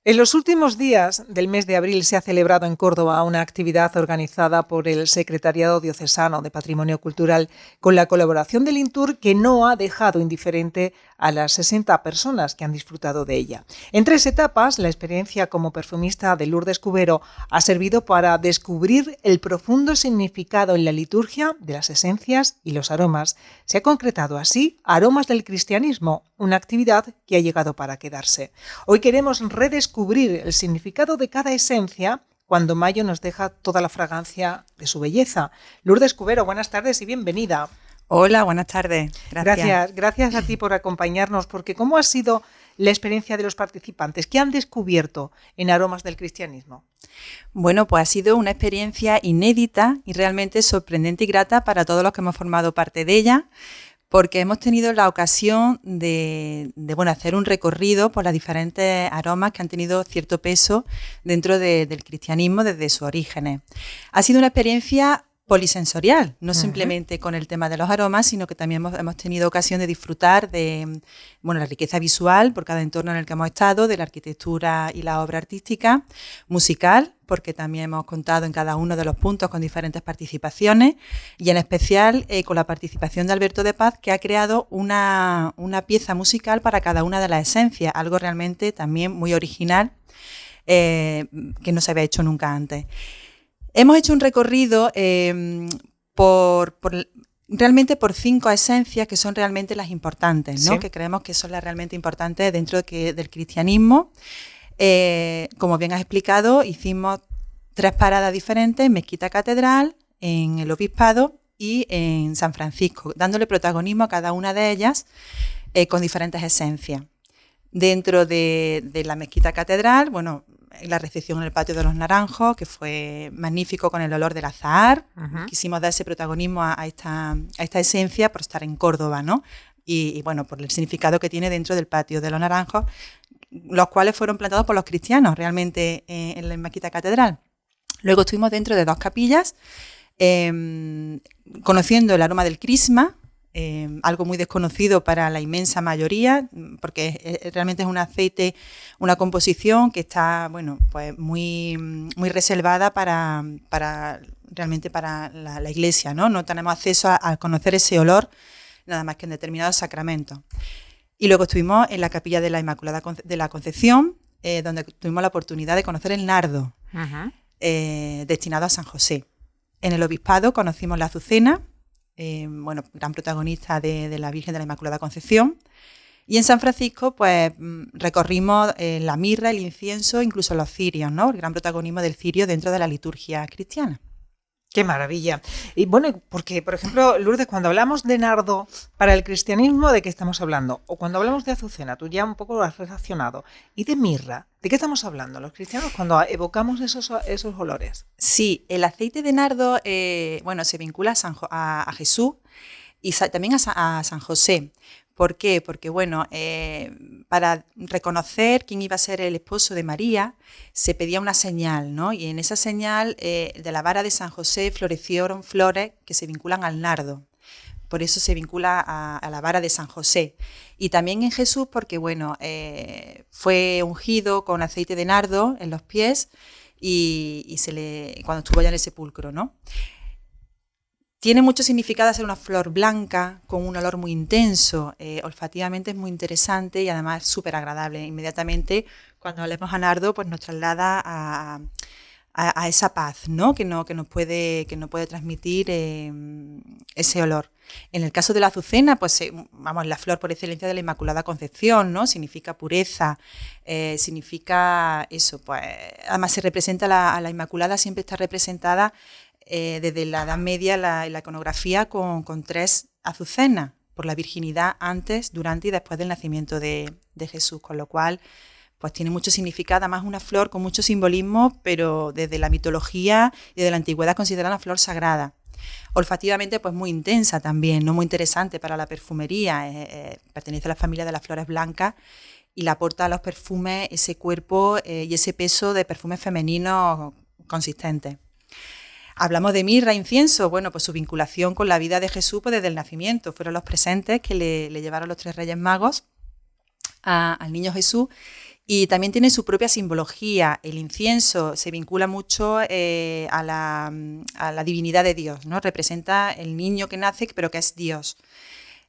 En los últimos días del mes de abril se ha celebrado en Córdoba una actividad organizada por el Secretariado Diocesano de Patrimonio Cultural con la colaboración del INTUR, que no ha dejado indiferente a las 60 personas que han disfrutado de ella. En 3 etapas, la experiencia como perfumista de Lourdes Cubero ha servido para descubrir el profundo significado en la liturgia de las esencias y los aromas. Se ha concretado así Aromas del Cristianismo, una actividad que ha llegado para quedarse. Hoy queremos redescubrir el significado de cada esencia cuando mayo nos deja toda la fragancia de su belleza. Lourdes Cubero, buenas tardes y bienvenida. Hola, buenas tardes. Gracias a ti por acompañarnos, porque ¿cómo ha sido la experiencia de los participantes? ¿Qué han descubierto en Aromas del Cristianismo? Bueno, pues ha sido una experiencia inédita y realmente sorprendente y grata para todos los que hemos formado parte de ella, porque hemos tenido la ocasión de hacer un recorrido por las diferentes aromas que han tenido cierto peso dentro del cristianismo desde sus orígenes. Ha sido una experiencia polisensorial, no simplemente con el tema de los aromas, sino que también hemos tenido ocasión de disfrutar de la riqueza visual por cada entorno en el que hemos estado, de la arquitectura y la obra artística, musical, porque también hemos contado en cada uno de los puntos con diferentes participaciones, y en especial con la participación de Alberto de Paz, que ha creado una pieza musical para cada una de las esencias, algo realmente también muy original, que no se había hecho nunca antes. Hemos hecho un recorrido realmente por 5 esencias que son realmente las importantes, ¿no? Sí. Que creemos que son las realmente importantes dentro del cristianismo. Como bien has explicado, hicimos 3 paradas diferentes en Mezquita Catedral, en el Obispado y en San Francisco, dándole protagonismo a cada una de ellas con diferentes esencias. Dentro de la Mezquita Catedral, la recepción en el Patio de los Naranjos, que fue magnífico con el olor del azahar. Quisimos dar ese protagonismo a esta esencia por estar en Córdoba, ¿no? Y por el significado que tiene dentro del Patio de los Naranjos, los cuales fueron plantados por los cristianos realmente en la Mezquita Catedral. Luego estuvimos dentro de 2 capillas, conociendo el aroma del crisma, algo muy desconocido para la inmensa mayoría, porque realmente es un aceite, una composición que está muy, muy reservada para realmente para la Iglesia, ¿no? No tenemos acceso a conocer ese olor nada más que en determinados sacramentos. Y luego estuvimos en la capilla de la Inmaculada de la Concepción, donde tuvimos la oportunidad de conocer el nardo, destinado a San José. En el Obispado conocimos la azucena, gran protagonista de la Virgen de la Inmaculada Concepción. Y en San Francisco, recorrimos la mirra, el incienso, incluso los cirios, ¿no? El gran protagonismo del cirio dentro de la liturgia cristiana. ¡Qué maravilla! Y porque, por ejemplo, Lourdes, cuando hablamos de nardo para el cristianismo, ¿de qué estamos hablando? O cuando hablamos de azucena, tú ya un poco lo has relacionado. ¿Y de mirra? ¿De qué estamos hablando los cristianos cuando evocamos esos olores? Sí, el aceite de nardo, se vincula a Jesús y también a San José. ¿Por qué? Porque, para reconocer quién iba a ser el esposo de María, se pedía una señal, ¿no? Y en esa señal de la vara de San José florecieron flores que se vinculan al nardo. Por eso se vincula a la vara de San José. Y también en Jesús porque, fue ungido con aceite de nardo en los pies y cuando estuvo ya en el sepulcro, ¿no? Tiene mucho significado ser una flor blanca con un olor muy intenso, olfativamente es muy interesante y además súper agradable. Inmediatamente cuando olemos a nardo nos traslada a esa paz, ¿no? que nos puede transmitir ese olor. En el caso de la azucena, la flor por excelencia de la Inmaculada Concepción, ¿no? Significa pureza, significa eso. Además se representa a la Inmaculada, siempre está representada desde la Edad Media la iconografía con 3 azucenas, por la virginidad antes, durante y después del nacimiento de Jesús, con lo cual tiene mucho significado, además una flor con mucho simbolismo, pero desde la mitología y desde la antigüedad considerada una flor sagrada. Olfativamente muy intensa también, no muy interesante para la perfumería, pertenece a la familia de las flores blancas y le aporta a los perfumes ese cuerpo y ese peso de perfumes femeninos consistentes. Hablamos de mirra, incienso, su vinculación con la vida de Jesús desde el nacimiento. Fueron los presentes que le llevaron los 3 Reyes Magos al niño Jesús Y también tiene su propia simbología. El incienso se vincula mucho a la divinidad de Dios, ¿no? Representa el niño que nace, pero que es Dios.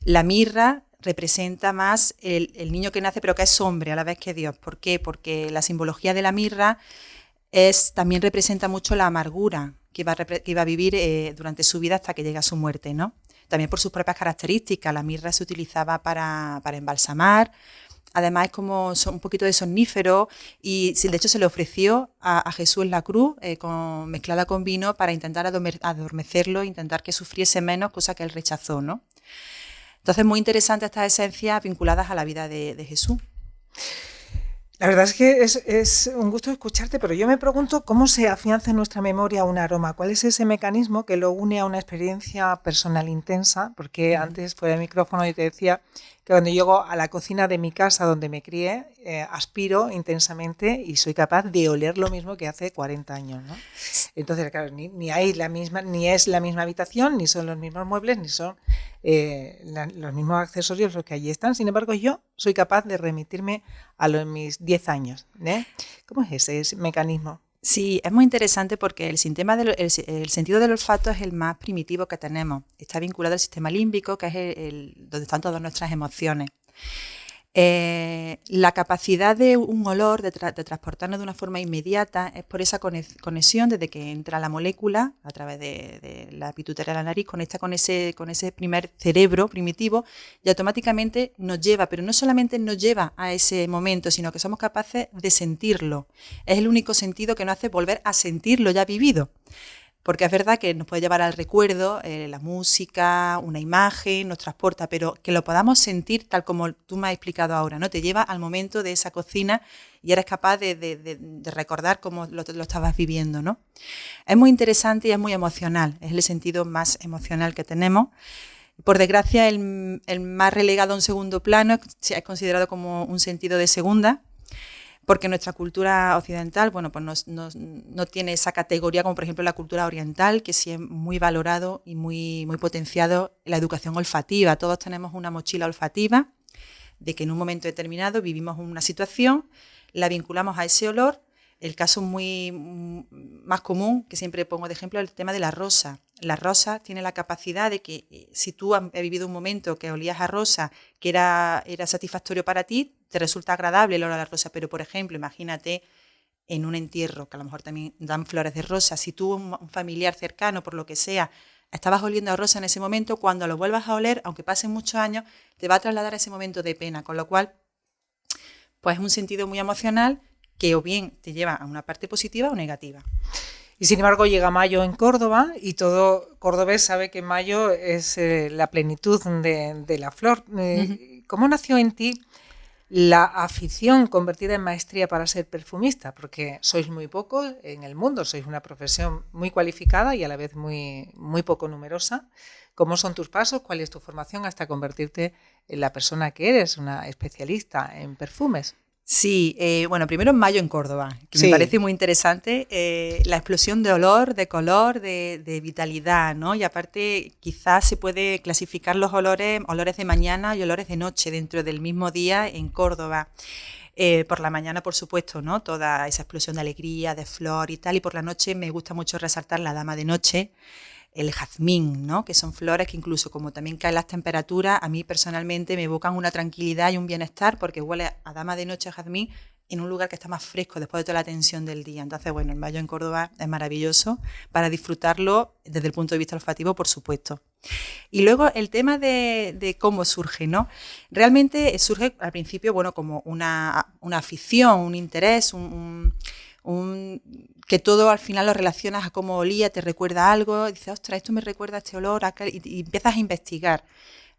La mirra representa más el niño que nace, pero que es hombre a la vez que Dios. ¿Por qué? Porque la simbología de la mirra también representa mucho la amargura que iba a vivir durante su vida hasta que llega a su muerte, ¿no? También por sus propias características. La mirra se utilizaba para embalsamar. Además es como un poquito de somnífero y de hecho se le ofreció a Jesús en la cruz mezclada con vino para intentar adormecerlo, intentar que sufriese menos, cosa que él rechazó, ¿no? Entonces muy interesante estas esencias vinculadas a la vida de Jesús. La verdad es que es un gusto escucharte, pero yo me pregunto cómo se afianza en nuestra memoria un aroma. ¿Cuál es ese mecanismo que lo une a una experiencia personal intensa? Porque antes, fuera del micrófono, yo te decía que cuando llego a la cocina de mi casa donde me crié, aspiro intensamente y soy capaz de oler lo mismo que hace 40 años, ¿no? Entonces, claro, ni es la misma habitación, ni son los mismos muebles, ni son los mismos accesorios los que allí están. Sin embargo, yo soy capaz de remitirme a mis 10 años. ¿Cómo es ese mecanismo? Sí, es muy interesante porque el sentido del olfato es el más primitivo que tenemos. Está vinculado al sistema límbico, que es donde están todas nuestras emociones. La capacidad de un olor de transportarnos de una forma inmediata es por esa conexión desde que entra la molécula a través de la pituitaria de la nariz, conecta con ese primer cerebro primitivo y automáticamente nos lleva, pero no solamente nos lleva a ese momento, sino que somos capaces de sentirlo. Es el único sentido que nos hace volver a sentirlo ya vivido. Porque es verdad que nos puede llevar al recuerdo, la música, una imagen, nos transporta, pero que lo podamos sentir tal como tú me has explicado ahora, ¿no? Te lleva al momento de esa cocina y eres capaz de recordar cómo lo estabas viviendo, ¿no? Es muy interesante y es muy emocional, es el sentido más emocional que tenemos. Por desgracia, el más relegado a un segundo plano es considerado como un sentido de segunda, porque nuestra cultura occidental, bueno, pues no tiene esa categoría como por ejemplo la cultura oriental, que sí es muy valorado y muy potenciado la educación olfativa. Todos tenemos una mochila olfativa de que en un momento determinado vivimos una situación, la vinculamos a ese olor. El caso más común, que siempre pongo de ejemplo, es el tema de la rosa. La rosa tiene la capacidad de que si tú has vivido un momento que olías a rosa, que era satisfactorio para ti, te resulta agradable el olor a la rosa. Pero, por ejemplo, imagínate en un entierro, que a lo mejor también dan flores de rosa. Si tú, un familiar cercano, por lo que sea, estabas oliendo a rosa en ese momento, cuando lo vuelvas a oler, aunque pasen muchos años, te va a trasladar a ese momento de pena. Con lo cual, pues es un sentido muy emocional que o bien te lleva a una parte positiva o negativa. Y sin embargo llega mayo en Córdoba y todo cordobés sabe que mayo es la plenitud de la flor. ¿Cómo nació en ti la afición convertida en maestría para ser perfumista? Porque sois muy pocos en el mundo, sois una profesión muy cualificada y a la vez muy, muy poco numerosa. ¿Cómo son tus pasos? ¿Cuál es tu formación hasta convertirte en la persona que eres, una especialista en perfumes? Sí, bueno, primero en mayo en Córdoba, que sí. Me parece muy interesante la explosión de olor, de color, de vitalidad, ¿no? Y aparte quizás se puede clasificar los olores de mañana y olores de noche dentro del mismo día en Córdoba. Por la mañana, por supuesto, ¿no? Toda esa explosión de alegría, de flor y tal, y por la noche me gusta mucho resaltar la dama de noche, el jazmín, ¿no? Que son flores que incluso como también caen las temperaturas, a mí personalmente me evocan una tranquilidad y un bienestar porque huele a dama de noche, a jazmín, en un lugar que está más fresco después de toda la tensión del día. Entonces, bueno, el mayo en Córdoba es maravilloso para disfrutarlo desde el punto de vista olfativo, por supuesto. Y luego el tema de cómo surge, ¿no? Realmente surge al principio, bueno, como una afición, un interés, que todo al final lo relacionas a cómo olía, te recuerda algo, dices, ostras, esto me recuerda a este olor, y empiezas a investigar.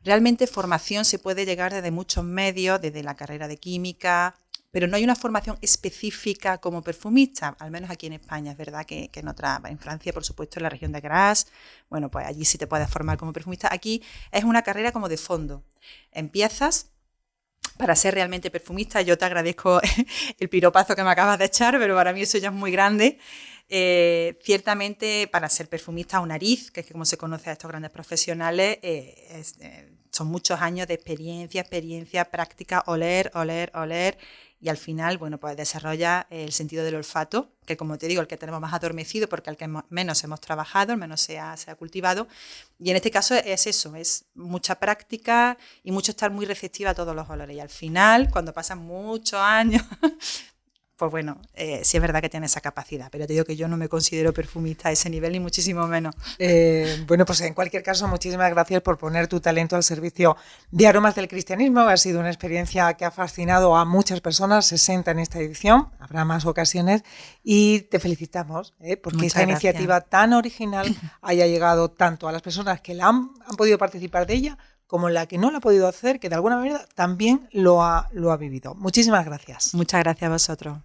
Realmente formación se puede llegar desde muchos medios, desde la carrera de química, pero no hay una formación específica como perfumista, al menos aquí en España. Es verdad que en Francia, por supuesto, en la región de Grasse, bueno, pues allí sí te puedes formar como perfumista. Aquí es una carrera como de fondo. Empiezas para ser realmente perfumista. Yo te agradezco el piropazo que me acabas de echar, pero para mí eso ya es muy grande. Ciertamente, para ser perfumista o nariz, que es como se conoce a estos grandes profesionales, son muchos años de experiencia, práctica, oler, y al final, bueno, pues desarrolla el sentido del olfato, que como te digo, el que tenemos más adormecido porque el que menos hemos trabajado, el menos se ha cultivado. Y en este caso es eso, es mucha práctica y mucho estar muy receptiva a todos los olores. Y al final, cuando pasan muchos años, pues bueno, sí es verdad que tiene esa capacidad, pero te digo que yo no me considero perfumista a ese nivel, ni muchísimo menos. Bueno, pues en cualquier caso, muchísimas gracias por poner tu talento al servicio de Aromas del Cristianismo. Ha sido una experiencia que ha fascinado a muchas personas, 60 en esta edición, habrá más ocasiones, y te felicitamos porque Muchas esta gracias. iniciativa tan original haya llegado tanto a las personas que la han podido participar de ella, como la que no lo ha podido hacer, que de alguna manera también lo ha vivido. Muchísimas gracias. Muchas gracias a vosotros.